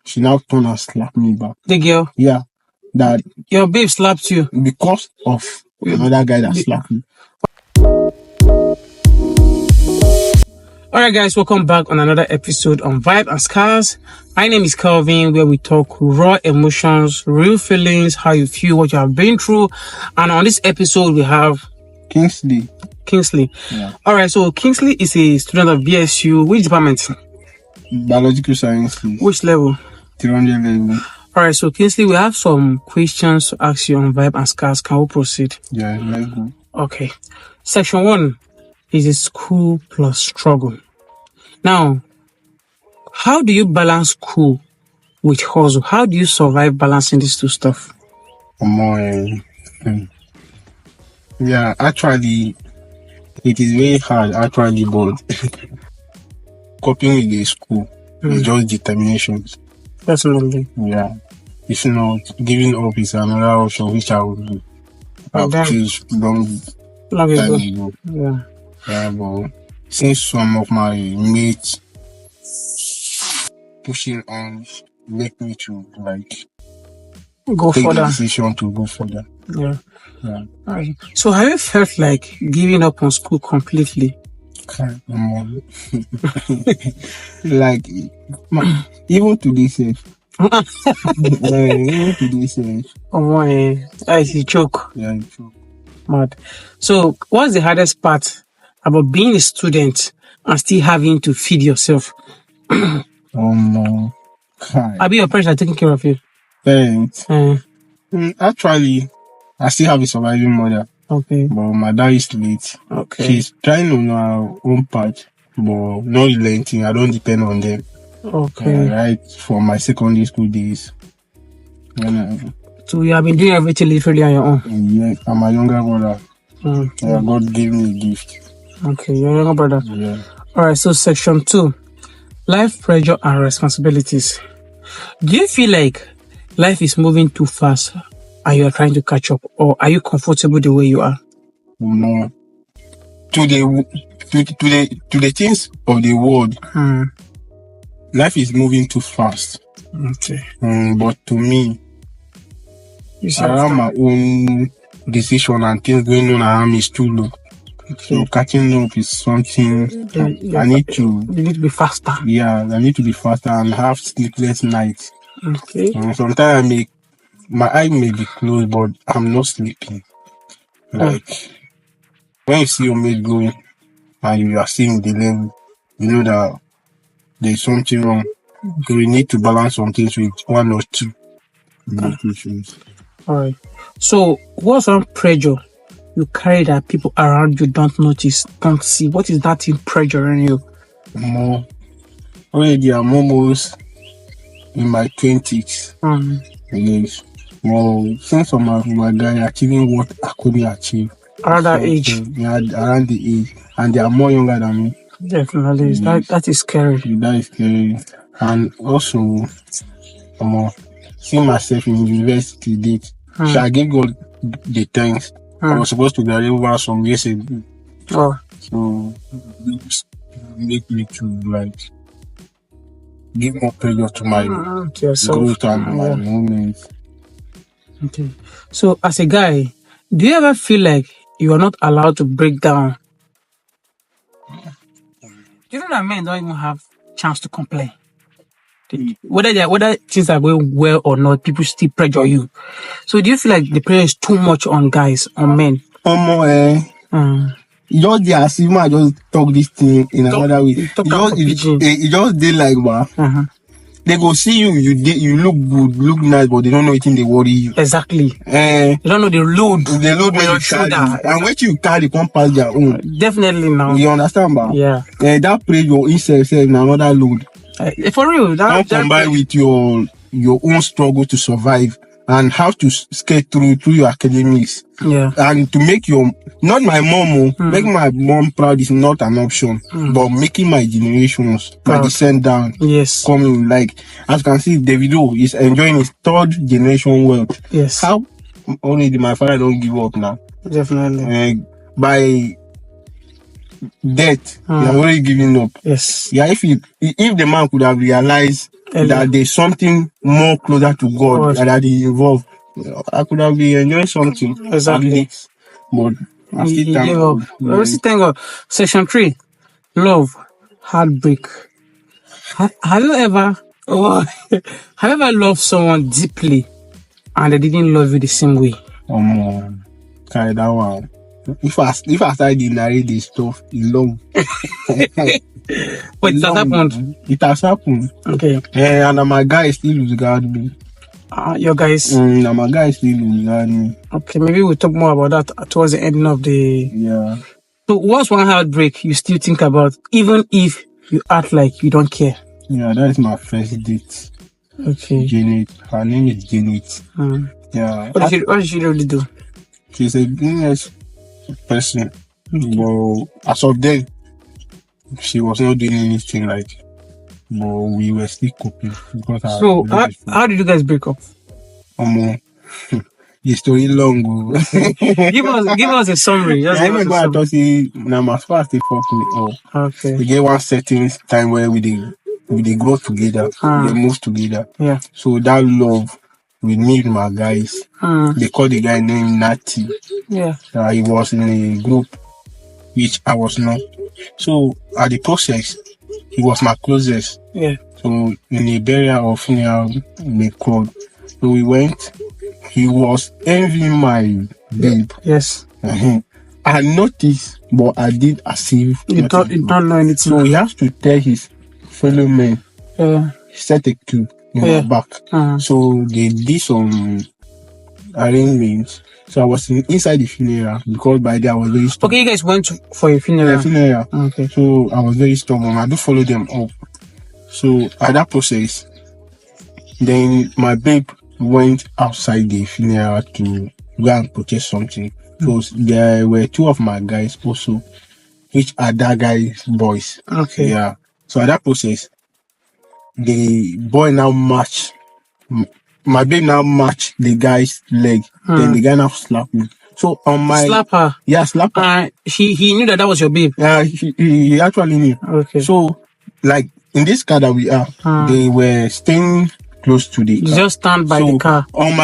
she now turned and slapped me back. The girl? Yeah. That your babe slapped you? Because of another guy that slapped me. Alright guys, welcome back on another episode on Vibe and Scars. My name is Calvin, where we talk raw emotions, real feelings, how you feel, what you have been through. And on this episode we have Kingsley. Yeah. Alright, so Kingsley is a student of BSU. Which department? Biological sciences. Which level? 300 level. Alright, so Kingsley, we have some questions to ask you on Vibe and Scars. Can we proceed? Yeah, let's go. Okay. Section 1 is a school plus struggle. Now, how do you balance school with hustle? How do you survive balancing these two stuff? Yeah, actually, it is very hard, actually, but coping with the school is just determination. Definitely. Yeah. If not, giving up is another option which I would do. I've choose long time ago. Yeah. Yeah, but since some of my mates pushing on make me to go take further. the decision to go further. Yeah. Yeah. Alright. So have you felt like giving up on school completely? Like even to this age. Even to this age. Oh my, that is a joke. Yeah, it's true. Mad. So what's the hardest part about being a student and still having to feed yourself? No. I'll be your parents are taking care of you. Parents. Actually, I still have a surviving mother. Okay. But my dad is late. Okay. She's trying to know her own part, but not relenting. I don't depend on them. Okay. Right from my secondary school days. So you have been doing everything literally on your own? Yeah, I'm my younger brother. Yeah, God gave me a gift. Okay, your younger brother. Yeah. Alright, so section 2. Life pressure and responsibilities. Do you feel like life is moving too fast and you are trying to catch up, or are you comfortable the way you are? No. To the things of the world, life is moving too fast. Okay. But to me, around my own decision and things going on around me is too low. Okay. So catching up is something I need to. You need to be faster. Yeah, I need to be faster and have sleepless nights. Okay. Sometimes my eye may be closed, but I'm not sleeping. Like when you see your mate going and you are seeing the level, you know that there's something wrong. So we need to balance some things with one or two. Alright. So what's one pressure you carry that people around you don't notice, don't see? What is that in pressuring you? More. Already I'm almost in my 20s. Yes. Well, since my guy achieving what I couldn't achieve. Around that age? Yeah, around the age. And they are more younger than me. Definitely. Yes. That is scary. That is scary. And also, seeing myself in university date. So I gave God the thanks. I was supposed to graduate over some years ago. Oh. So make me to give more pressure to my growth and my moments. Okay. So as a guy, do you ever feel like you are not allowed to break down? Do you know that men don't even have chance to complain? Whether things are going well or not, people still pressure you. So do you feel like the pressure is too much on guys, on men? Just the as if I just talk this thing in another way. It just did like they go see you look good, look nice, but they don't know anything they worry you. Exactly. They don't know the load on your shoulder. And when you carry come past their own. Definitely now. You understand, ba? Yeah. That pressure itself in another load. For real, that combined with your own struggle to survive and how to skate through your academics. Yeah. And to make not my mom, make my mom proud is not an option, but making my generations, my descent down, coming as you can see, Davido is enjoying his third generation wealth. Yes. How only my father don't give up now? Definitely. By death, you're already giving up. Yes. Yeah, if the man could have realized that there's something more closer to God that is involved. I could have been enjoying something. Exactly. But I still You thank gave up. God. I still thank God. Section 3. Love. Heartbreak. Have you ever have you ever loved someone deeply and they didn't love you the same way? Carry that one. If I start to narrate this stuff, it's long. But it has happened. It has happened. Okay. And my guy still regard me. Your guys. My guy still regard me. Okay, maybe we'll talk more about that towards the ending of the. Yeah. So, what's one heartbreak you still think about, even if you act like you don't care? Yeah, that is my first date. Okay. Janet. Her name is Janet. Yeah. What did she really do? She's a business person. But as of then, she was not doing anything like. But we were still coping. So, how did you guys break up? The story long. give us a summary. Just give us a summary. As far as they fuck me up. Okay. We get one certain time where we grow together, we move together. Yeah. So that love with me and my guys, they call the guy named Natty. Yeah. He was in a group which I was not. So at the process, he was my closest. Yeah. So in the burial or funeral, they called. So we went. He was envying my babe. Yes. I noticed, but I did as if you don't know anything. So he has to tell his fellow men. Set a cube in my back. So they did some arrangements. So I was inside the funeral because by then I was very stubborn. Okay, you guys went for a funeral. Yeah, funeral. Okay. So I was very stubborn. I do follow them up. So at that process, then my babe went outside the funeral to go and purchase something. So there were two of my guys also, which are that guy's boys. Okay. Yeah. So at that process, the boy now matched, my babe now matched the guy's leg. Then the guy now slapped me. So on my slap her. Yeah, slap her. He knew that was your babe. Yeah, he actually knew. Okay. So like in this car that we are, they were staying close to the car. You just stand by the car. On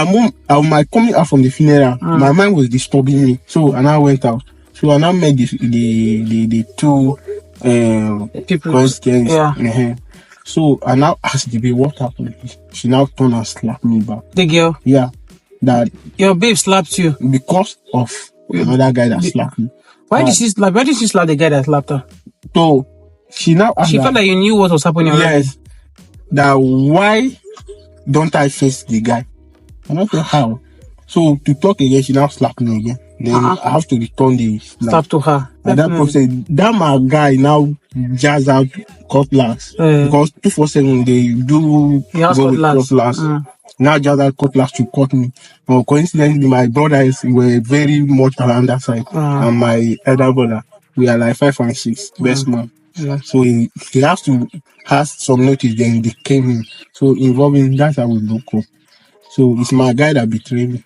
my coming out from the funeral, my mind was disturbing me. So and I went out. So I now met the two people Christians. Yeah. So I now asked the babe what happened. She now turned and slapped me back. The girl? Yeah. That your babe slapped you because of another guy that slapped me. Why did she slap the guy that slapped her? So she now she felt like you knew what was happening. Yes. That why don't I face the guy? I don't know how. So to talk again, she now slapped me again. Then I have to return the slap to her. And that process, that my guy now jazz out cutlass because 247 they do go with cutlass. Now jazz out cutlass to cut me. But coincidentally, my brothers were very much around that side, and my elder brother, we are like 5 and 6, best man. Yeah. So he has to have some notice. Then they came in. So involving that's how we broke up. So it's my guy that betrayed me.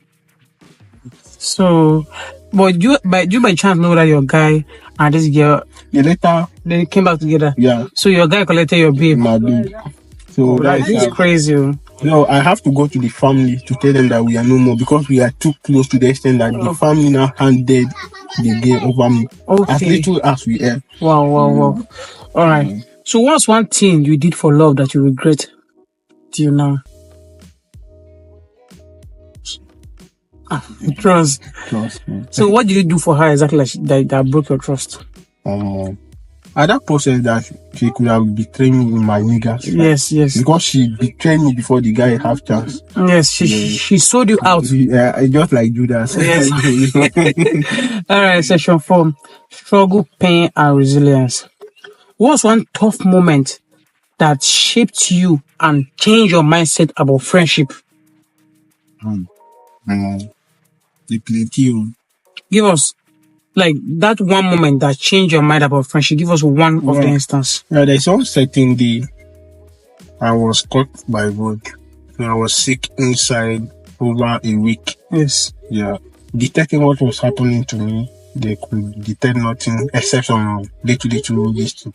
So, but you by chance know that your guy and this girl they came back together. Yeah. So your guy collected your babe. My babe. So that's crazy. No, I have to go to the family to tell them that we are no more because we are too close to the extent that the family now handed the girl over me. Okay. As little as we are. Wow. All right. So what's one thing you did for love that you regret till now? Trust. So what did you do for her exactly that broke your trust? At that process that she could have betrayed me in my niggas. Yes. Because she betrayed me before the guy have chance. Yes, she sold you out. Yeah, just like Judas. Yes. All right, section 4. Struggle, pain, and resilience. What's one tough moment that shaped you and changed your mindset about friendship? The plenty. Give us like that one moment that changed your mind about friendship. Give us one of the instance. Yeah, there's one certain day I was caught by God. So I was sick inside over a week. Yes. Yeah. Detecting what was happening to me, they could detect nothing except some little this too.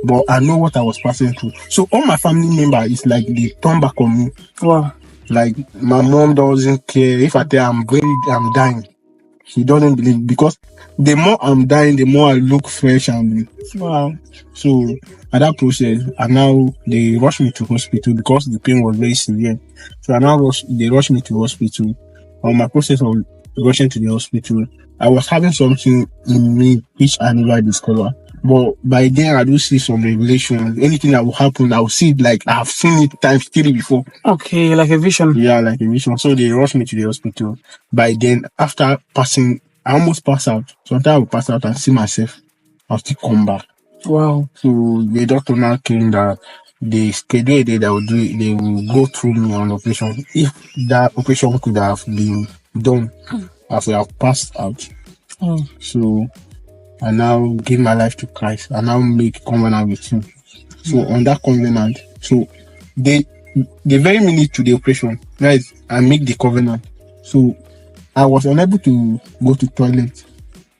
But I know what I was passing through. So all my family members is like they turn back on me. Wow. Like my mom doesn't care if I tell I'm dying. She doesn't believe, because the more I'm dying, the more I look fresh and Wow. so at that process, and now they rushed me to hospital because the pain was very severe. So they rushed me to hospital. On my process of rushing to the hospital, I was having something in me which I never discovered. But by then, I do see some revelation. Anything that will happen, I will see it like I've seen it times 3 before. Okay, like a vision. Yeah, like a vision. So they rushed me to the hospital. By then, after passing, I almost pass out. Sometimes I will pass out and see myself. I'll still come back. Wow. So the doctor now came that the schedule they will do it, they will go through me on operation. If that operation could have been done after I've passed out. So I now give my life to Christ. I now make covenant with him. So on that covenant, so the very minute to the operation, guys, I make the covenant. So I was unable to go to toilet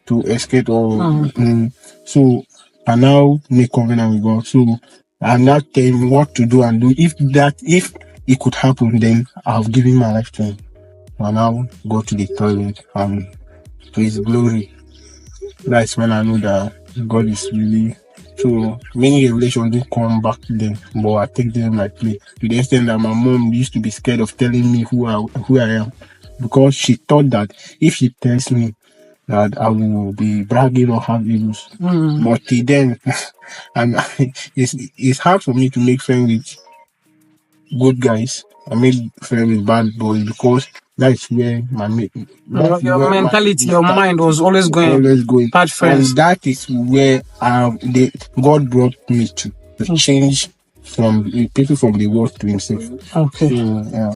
to escape or so I now make covenant with God. So I now tell him what to do and do. If it could happen, then I've given my life to him. I now go to the toilet and to his glory. That's when I know that God is really. So many revelations didn't come back to them, but I take them like play. To the extent that my mom used to be scared of telling me who I am, because she thought that if she tells me that I will be bragging or have issues. But till then, and it's hard for me to make friends with good guys. I made friends with bad boys because that's where your mentality, your mind was always going bad friends. And that is where God brought me to change from people from the world to himself. Okay. So, yeah.